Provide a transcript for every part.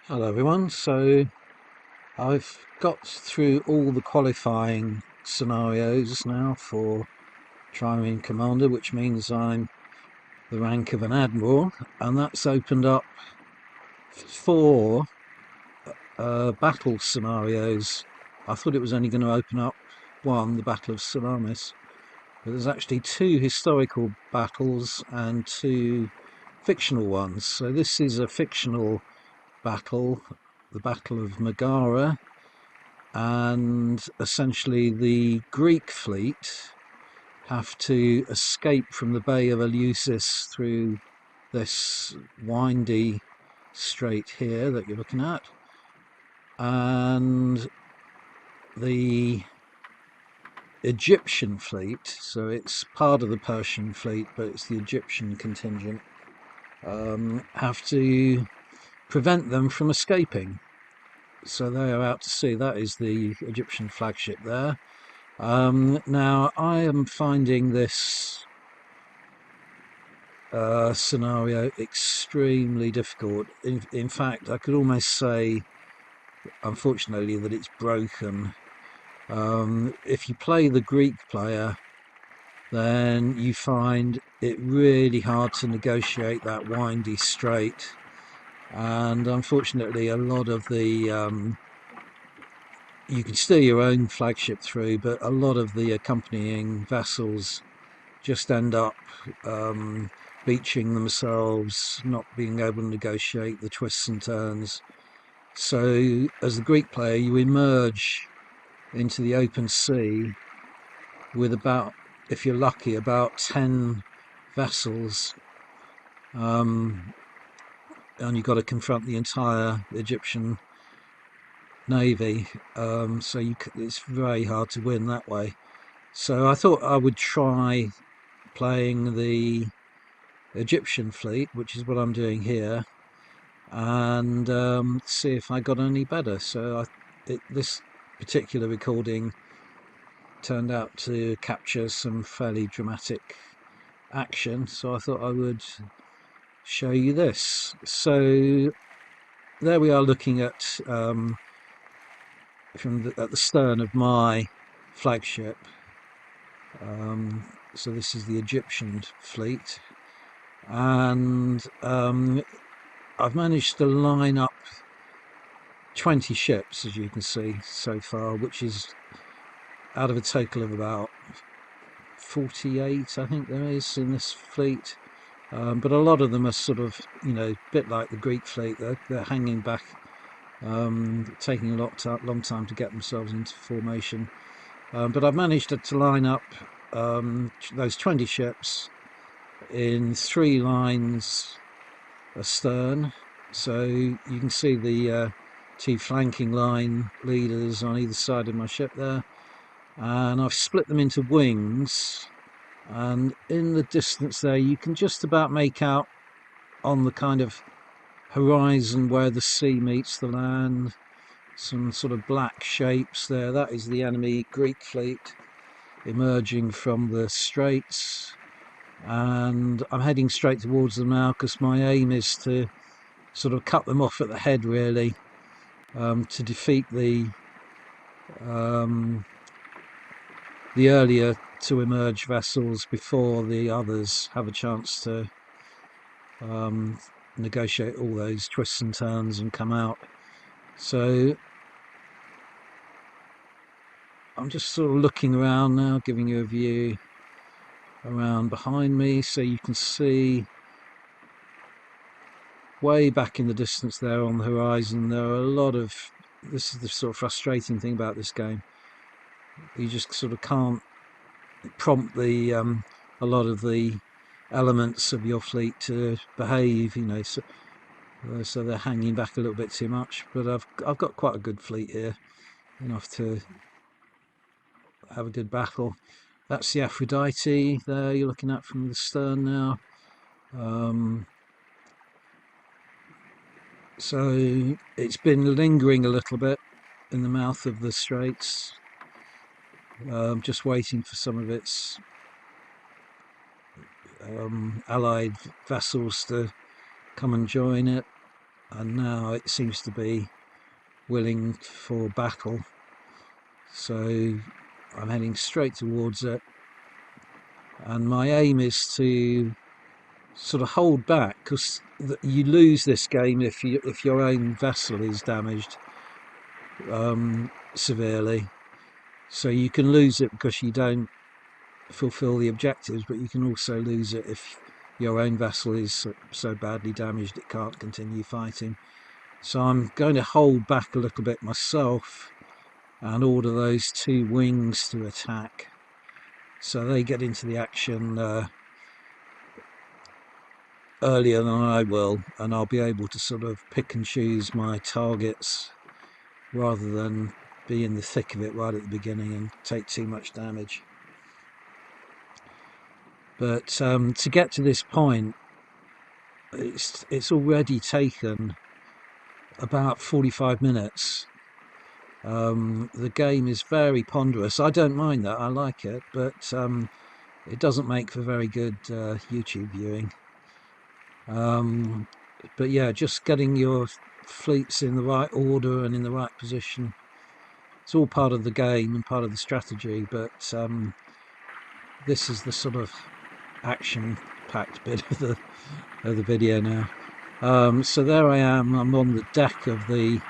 Hello everyone, so I've got through all the qualifying scenarios now for Trireme Commander, which means I'm the rank of an Admiral, and that's opened up 4 battle scenarios. I thought it was only going to open up 1, the Battle of Salamis, but there's actually 2 historical battles and 2 fictional ones. So this is a fictional battle, the Battle of Magara, and essentially the Greek fleet have to escape from the Bay of Eleusis through this windy strait here that you're looking at, and the Egyptian fleet, so it's part of the Persian fleet but it's the Egyptian contingent, have to prevent them from escaping. So they are out to sea. That is the Egyptian flagship there. Now I am finding this scenario extremely difficult. In fact, I could almost say, unfortunately, that it's broken. If you play the Greek player, then you find it really hard to negotiate that windy strait, and unfortunately a lot of the you can steer your own flagship through, but a lot of the accompanying vessels just end up beaching themselves, not being able to negotiate the twists and turns. So as the Greek player, you emerge into the open sea with about, if you're lucky, about 10 vessels, and you've got to confront the entire Egyptian navy. So it's very hard to win that way. So I thought I would try playing the Egyptian fleet, which is what I'm doing here, and see if I got any better. So this particular recording turned out to capture some fairly dramatic action, so I thought I would show you this. So there we are, looking at at the stern of my flagship. So this is the Egyptian fleet, and I've managed to line up 20 ships, as you can see so far, which is out of a total of about 48, I think there is in this fleet. But a lot of them are sort of, a bit like the Greek fleet. They're hanging back, taking a long time to get themselves into formation. But I've managed to line up those 20 ships in 3 lines astern. So you can see the 2 flanking line leaders on either side of my ship there, and I've split them into wings, and in the distance there you can just about make out on the kind of horizon where the sea meets the land some sort of black shapes there. That is the enemy Greek fleet emerging from the straits, and I'm heading straight towards them now because my aim is to sort of cut them off at the head, really, to defeat the earlier to emerge vessels before the others have a chance to negotiate all those twists and turns and come out. So I'm just sort of looking around now, giving you a view around behind me, so you can see way back in the distance there on the horizon there are a lot of, this is the sort of frustrating thing about this game, you just sort of can't prompt the a lot of the elements of your fleet to behave, so they're hanging back a little bit too much. But I've got quite a good fleet here, enough to have a good battle. That's the Aphrodite there you're looking at from the stern now. So it's been lingering a little bit in the mouth of the straits, just waiting for some of its allied vessels to come and join it. and now it seems to be willing for battle. So I'm heading straight towards it, and my aim is to sort of hold back, because you lose this game if your own vessel is damaged severely. So you can lose it because you don't fulfill the objectives, but you can also lose it if your own vessel is so badly damaged it can't continue fighting. So I'm going to hold back a little bit myself and order those 2 wings to attack, so they get into the action earlier than I will, and I'll be able to sort of pick and choose my targets rather than be in the thick of it right at the beginning and take too much damage. But to get to this point, it's already taken about 45 minutes. The game is very ponderous. I don't mind that, I like it, but it doesn't make for very good YouTube viewing. But yeah, just getting your fleets in the right order and in the right position, it's all part of the game and part of the strategy, but this is the sort of action-packed bit of the video now. So there I am. I'm on the deck of the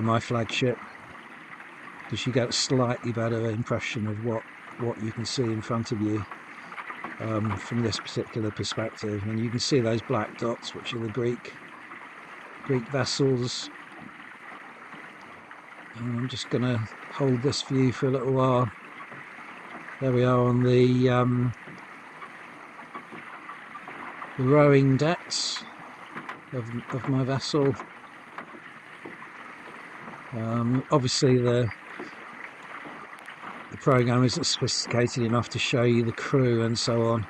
my flagship, because you get a slightly better impression of what you can see in front of you from this particular perspective, and you can see those black dots, which are the Greek vessels. And I'm just going to hold this view for a little while. There we are on the rowing decks of my vessel. Obviously the program isn't sophisticated enough to show you the crew and so on,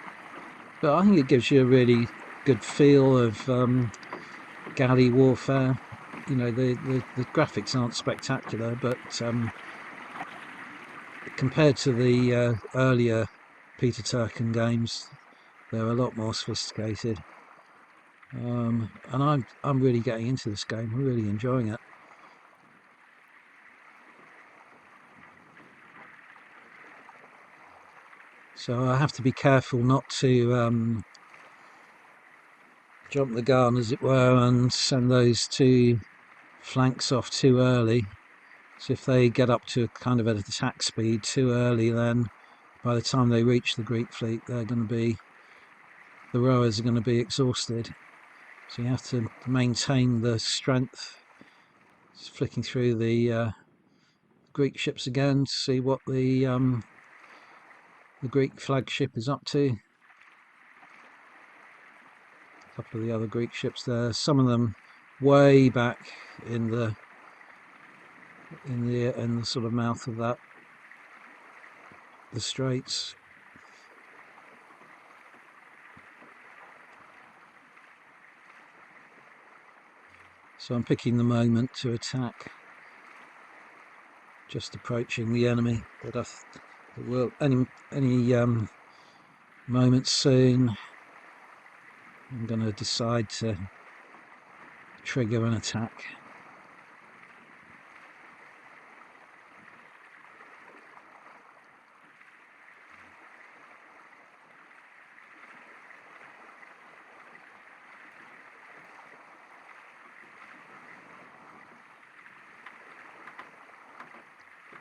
but I think it gives you a really good feel of galley warfare. You know, the graphics aren't spectacular, but compared to the earlier Peter Turkin games, they're a lot more sophisticated. And I'm really getting into this game. I'm really enjoying it. So I have to be careful not to jump the gun, as it were, and send those 2 flanks off too early. So if they get up to kind of an attack speed too early, then by the time they reach the Greek fleet, the rowers are going to be exhausted. So you have to maintain the strength. Just flicking through the Greek ships again to see what the Greek flagship is up to. A couple of the other Greek ships there. Some of them way back in the sort of mouth of the straits. So I'm picking the moment to attack, just approaching the enemy, but it will any moment soon I'm going to decide to trigger an attack.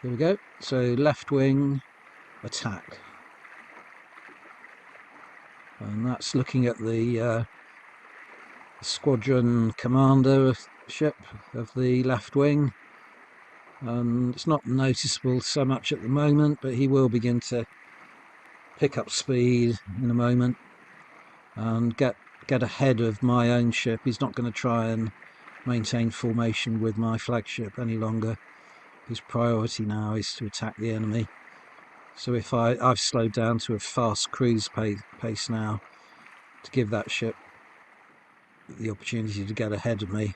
Here we go. So left wing attack, and that's looking at the squadron commander ship of the left wing, and it's not noticeable so much at the moment, but he will begin to pick up speed in a moment and get ahead of my own ship. He's not going to try and maintain formation with my flagship any longer. His priority now is to attack the enemy. So if I've slowed down to a fast cruise pace now to give that ship the opportunity to get ahead of me,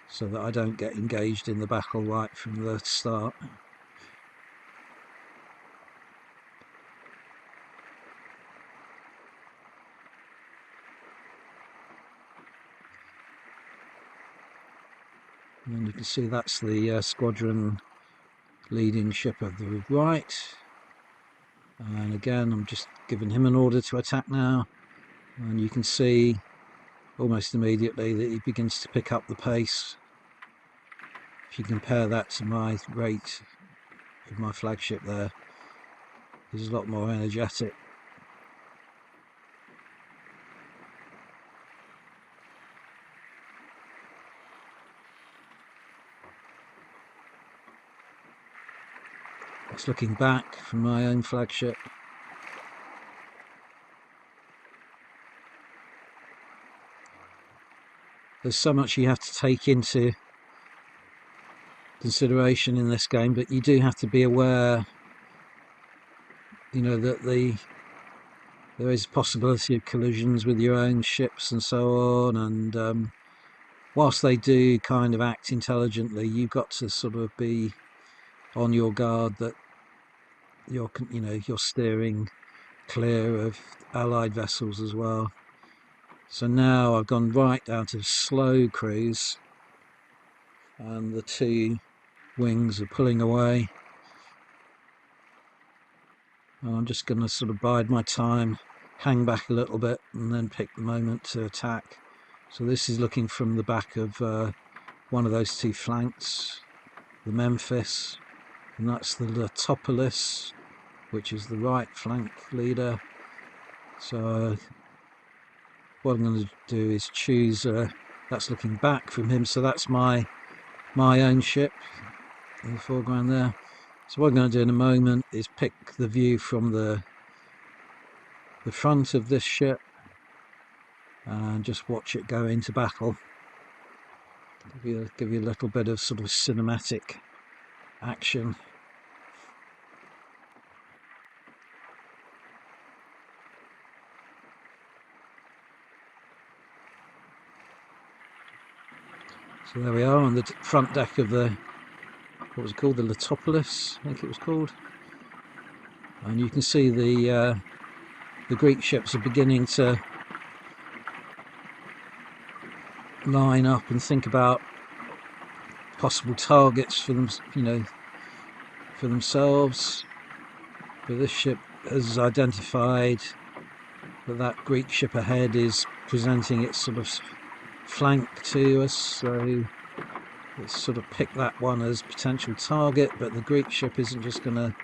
so that I don't get engaged in the battle right from the start. And you can see that's the squadron leading ship of the right. And again, I'm just giving him an order to attack now. And you can see almost immediately that he begins to pick up the pace. If you compare that to my rate of my flagship there, he's a lot more energetic. That's looking back from my own flagship. There's so much you have to take into consideration in this game, but you do have to be aware, you know, that there is a possibility of collisions with your own ships and so on, and whilst they do kind of act intelligently, you've got to sort of be on your guard that you're steering clear of allied vessels as well. So now I've gone right down to slow cruise, and the two wings are pulling away. And I'm just going to sort of bide my time, hang back a little bit, and then pick the moment to attack. So this is looking from the back of one of those two flanks, the Memphis, and that's the Letopolis, which is the right flank leader. So what I'm going to do is choose, that's looking back from him, so that's my own ship in the foreground there. So what I'm going to do in a moment is pick the view from the front of this ship and just watch it go into battle. Give you a little bit of sort of cinematic action. So there we are on the front deck of the, what was it called, the Letopolis, I think it was called. And you can see the Greek ships are beginning to line up and think about possible targets for them, for themselves. But this ship has identified that Greek ship ahead is presenting its sort of flank to us, so it's sort of picked that one as potential target. But the Greek ship isn't just going to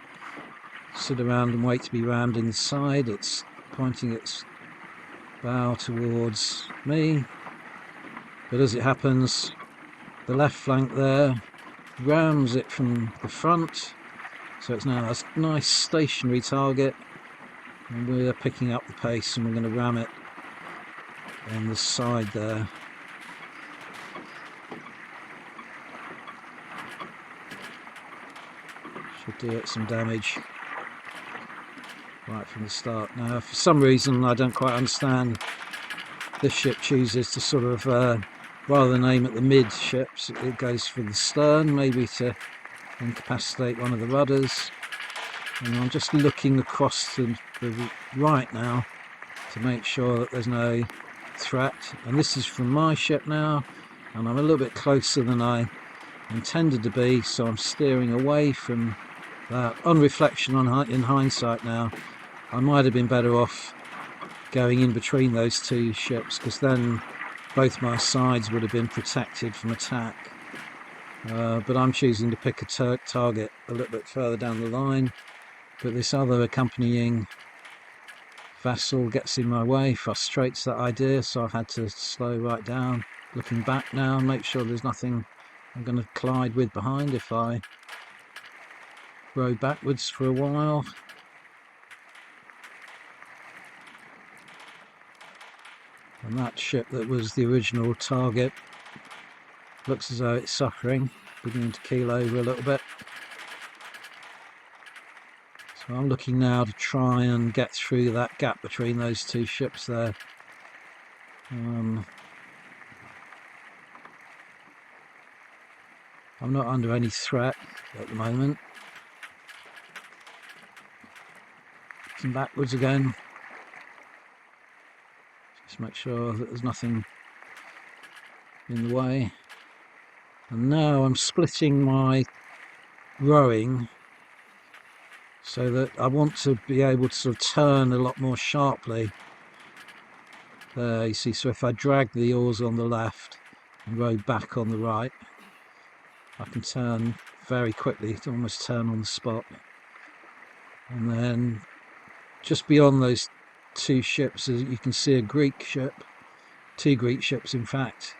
sit around and wait to be rammed in the side. It's pointing its bow towards me, but as it happens, the left flank there rams it from the front, so it's now a nice stationary target, and we're picking up the pace and we're going to ram it on the side there. Should do it some damage right from the start. Now, for some reason I don't quite understand, this ship chooses to sort of rather than aim at the midships, it goes for the stern, maybe to incapacitate one of the rudders. And I'm just looking across to the right now to make sure that there's no threat. And this is from my ship now, and I'm a little bit closer than I intended to be, so I'm steering away from that. On reflection, in hindsight now, I might have been better off going in between those two ships, because then both my sides would have been protected from attack. But I'm choosing to pick a target a little bit further down the line, but this other accompanying vessel gets in my way, frustrates that idea, so I've had to slow right down, looking back now, make sure there's nothing I'm going to collide with behind if I row backwards for a while. And that ship that was the original target looks as though it's suffering, beginning to keel over a little bit. So I'm looking now to try and get through that gap between those two ships there. I'm not under any threat at the moment. Looking backwards again. Just make sure that there's nothing in the way. And now I'm splitting my rowing so that I want to be able to sort of turn a lot more sharply. There you see, so if I drag the oars on the left and row back on the right, I can turn very quickly, to almost turn on the spot. And then just beyond those two ships, you can see a Greek ship, two Greek ships in fact,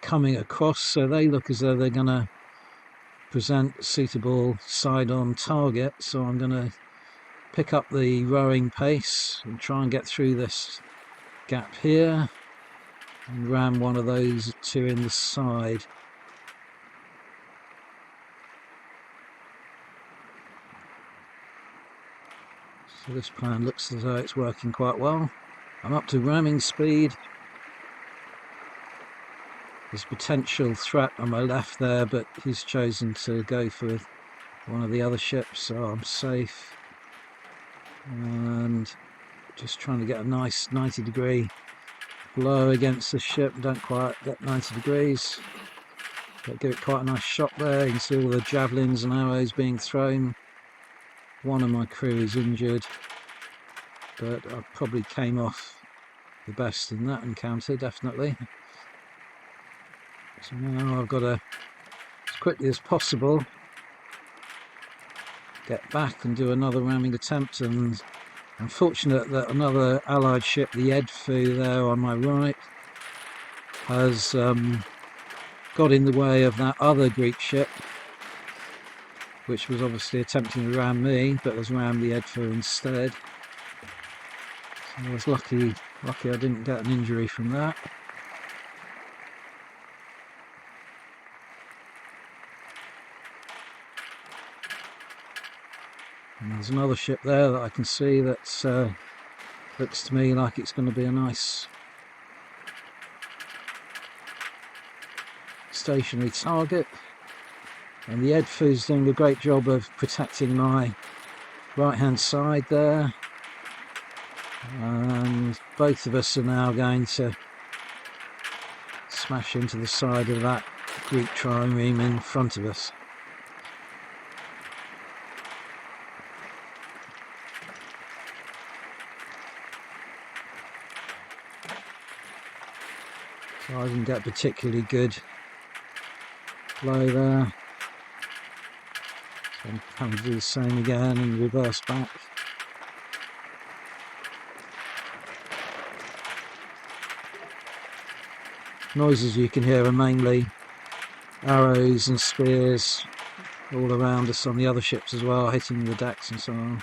coming across, so they look as though they're going to present a suitable side-on target. So I'm going to pick up the rowing pace and try and get through this gap here and ram one of those two in the side. So this plan looks as though it's working quite well. I'm up to ramming speed. There's potential threat on my left there, but he's chosen to go for one of the other ships, so I'm safe. And just trying to get a nice 90-degree blow against the ship. Don't quite get 90 degrees, but give it quite a nice shot there. You can see all the javelins and arrows being thrown. One of my crew is injured, but I probably came off the best in that encounter, definitely. So now I've got to, as quickly as possible, get back and do another ramming attempt. And I'm fortunate that another allied ship, the Edfu there on my right, has got in the way of that other Greek ship, which was obviously attempting to ram me, but has rammed the Edfu instead. So I was lucky I didn't get an injury from that. And there's another ship there that I can see that looks to me like it's going to be a nice stationary target. And the Edfu's doing a great job of protecting my right hand side there. And both of us are now going to smash into the side of that Greek trireme in front of us. So I didn't get a particularly good blow there. So I'm having to do the same again and reverse back. Noises you can hear are mainly arrows and spears all around us on the other ships as well, hitting the decks and so on.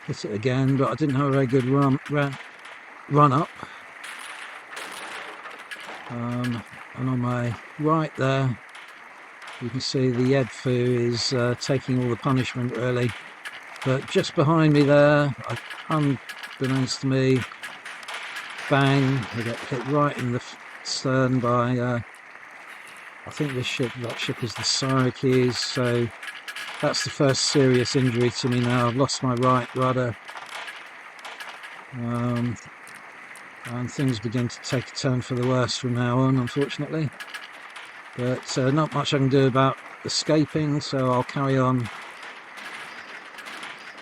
Hit it again, but I didn't have a very good run up. And on my right there, you can see the Edfu is taking all the punishment really. But just behind me there, unbeknownst to me, bang! I get hit right in the stern by I think that ship is the Syracuse. So that's the first serious injury to me now. I've lost my right rudder. And things begin to take a turn for the worse from now on, unfortunately. But not much I can do about escaping, so I'll carry on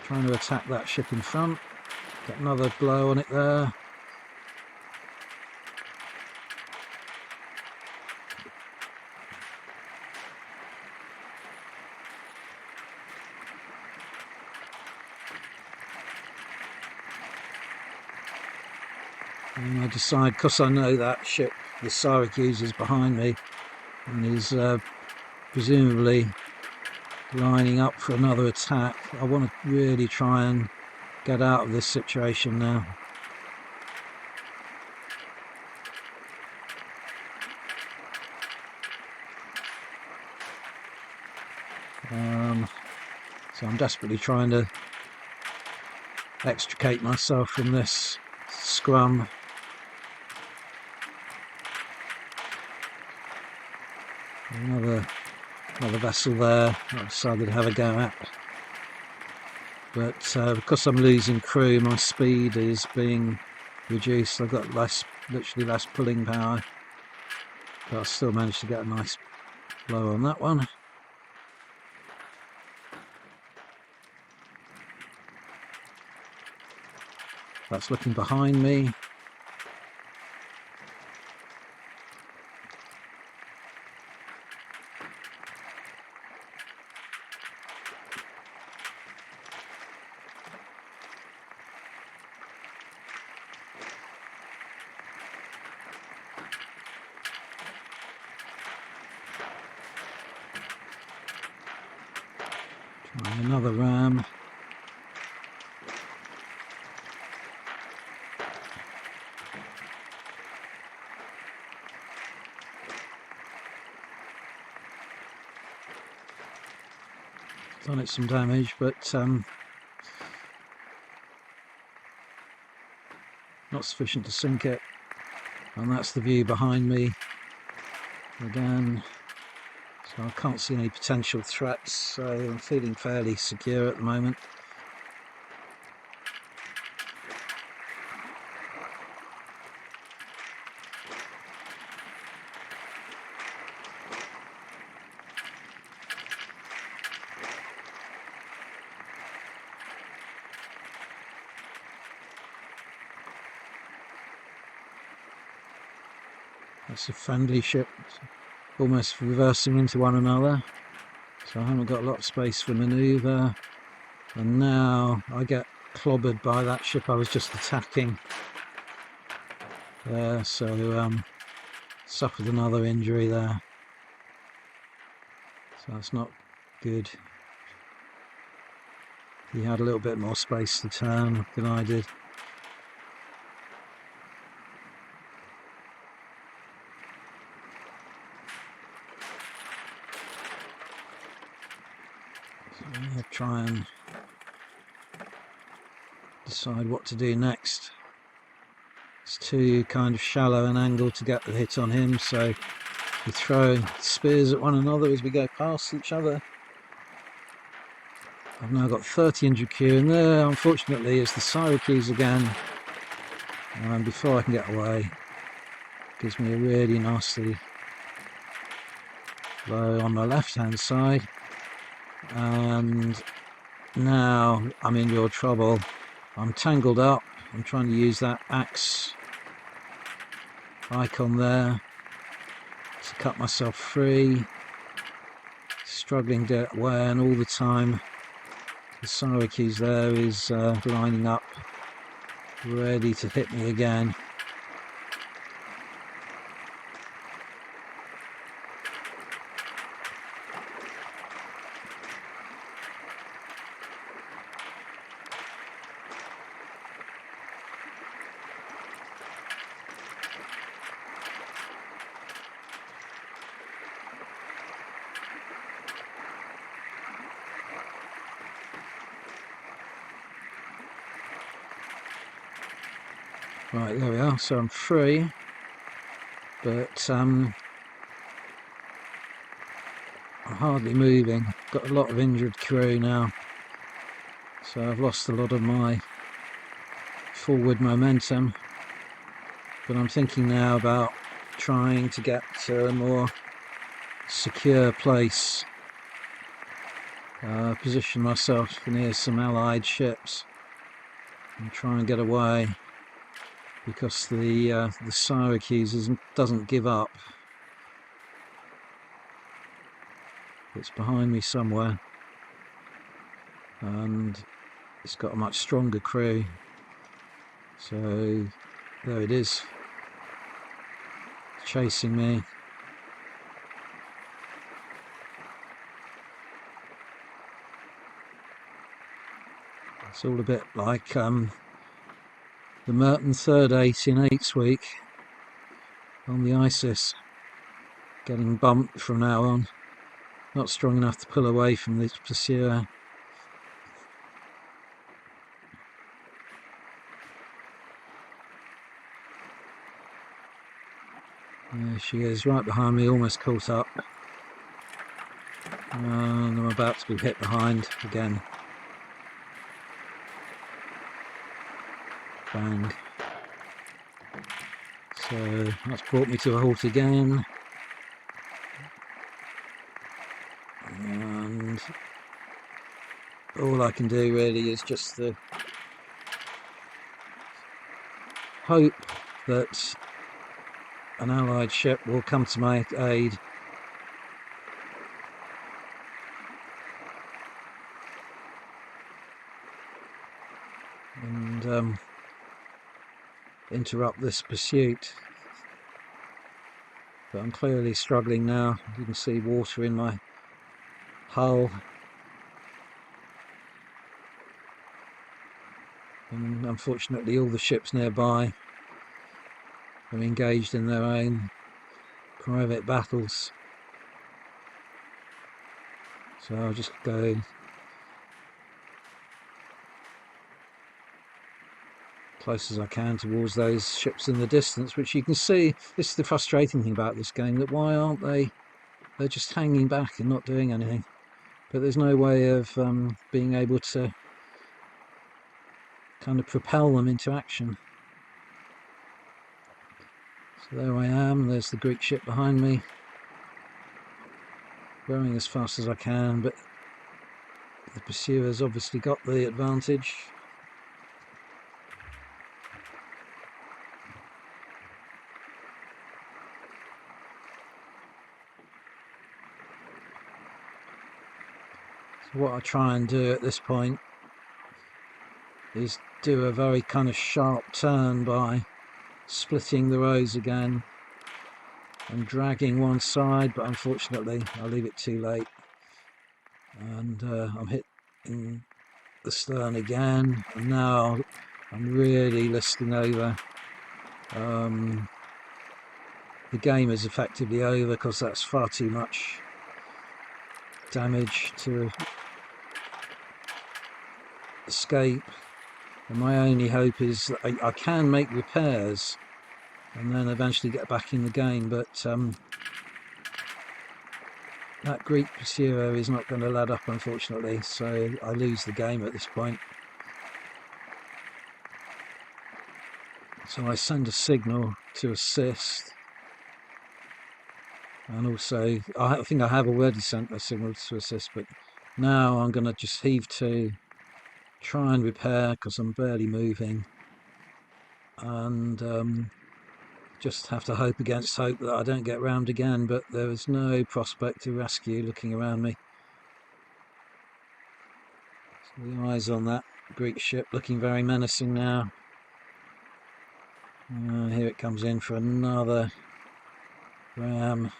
trying to attack that ship in front. Get another blow on it there. And I decide, because I know that ship, the Syracuse, is behind me and is presumably lining up for another attack, I want to really try and get out of this situation now. So I'm desperately trying to extricate myself from this scrum. Another vessel there I decided to have a go at. But because I'm losing crew, my speed is being reduced. I've got literally less pulling power. But I still managed to get a nice blow on that one. That's looking behind me. Trying another ram. Done it some damage, but not sufficient to sink it. And that's the view behind me again. So I can't see any potential threats, so I'm feeling fairly secure at the moment. That's a friendly ship, almost reversing into one another, so I haven't got a lot of space for manoeuvre. And now I get clobbered by that ship I was just attacking there, so suffered another injury there, so that's not good. He had a little bit more space to turn than I did. So I'll try and decide what to do next. It's too kind of shallow an angle to get the hit on him, so we throw spears at one another as we go past each other. I've now got 30 injured crew, and there unfortunately is the Syracuse again, and before I can get away, gives me a really nasty blow on my left hand side, and now I'm in real trouble. I'm tangled up. I'm trying to use that axe icon there to cut myself free, struggling to get away, and all the time the Syracuse there is lining up ready to hit me again. Right, there we are, so I'm free, but I'm hardly moving. Got a lot of injured crew now, so I've lost a lot of my forward momentum, but I'm thinking now about trying to get to a more secure place, position myself near some allied ships and try and get away, because the Syracuse doesn't give up. It's behind me somewhere, and it's got a much stronger crew, so there it is, chasing me. It's all a bit like the Merton third 18-8 week on the ISIS, getting bumped from now on, not strong enough to pull away from this pursuer. There she is, right behind me, almost caught up. And I'm about to be hit behind again. Bang. So that's brought me to a halt again. And all I can do really is just to hope that an allied ship will come to my aid. And interrupt this pursuit. But I'm clearly struggling now. You can see water in my hull. And unfortunately all the ships nearby are engaged in their own private battles. So I'll just go close as I can towards those ships in the distance, which you can see. This is the frustrating thing about this game, that why aren't they? They're just hanging back and not doing anything. But there's no way of being able to kind of propel them into action. So there I am, there's the Greek ship behind me, rowing as fast as I can, but the pursuer's obviously got the advantage. So what I try and do at this point is do a very kind of sharp turn by splitting the rows again and dragging one side, but unfortunately I leave it too late, and I'm hit in the stern again, and now I'm really listing over. The game is effectively over because that's far too much damage to escape, and my only hope is that I can make repairs and then eventually get back in the game, but that Greek pursuer is not going to let up, unfortunately, so I lose the game at this point. So I send a signal to assist, and also I think I have already sent a signal to assist, but now I'm going to just heave to, try and repair because I'm barely moving, and just have to hope against hope that I don't get rammed again, but there is no prospect of rescue looking around me. So the eyes on that Greek ship looking very menacing now. Here it comes in for another ram.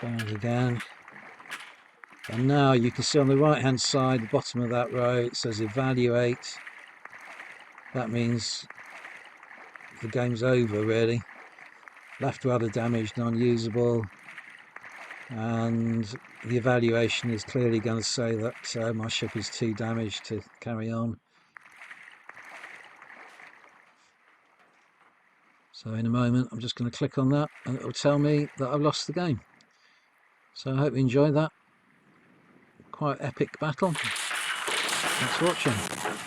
Bang again. And now you can see on the right hand side, the bottom of that row, it says evaluate. That means the game's over really. Left rudder damaged, unusable, and the evaluation is clearly going to say that my ship is too damaged to carry on. So in a moment I'm just going to click on that and it will tell me that I've lost the game. So I hope you enjoyed that. Quite epic battle. Thanks for watching.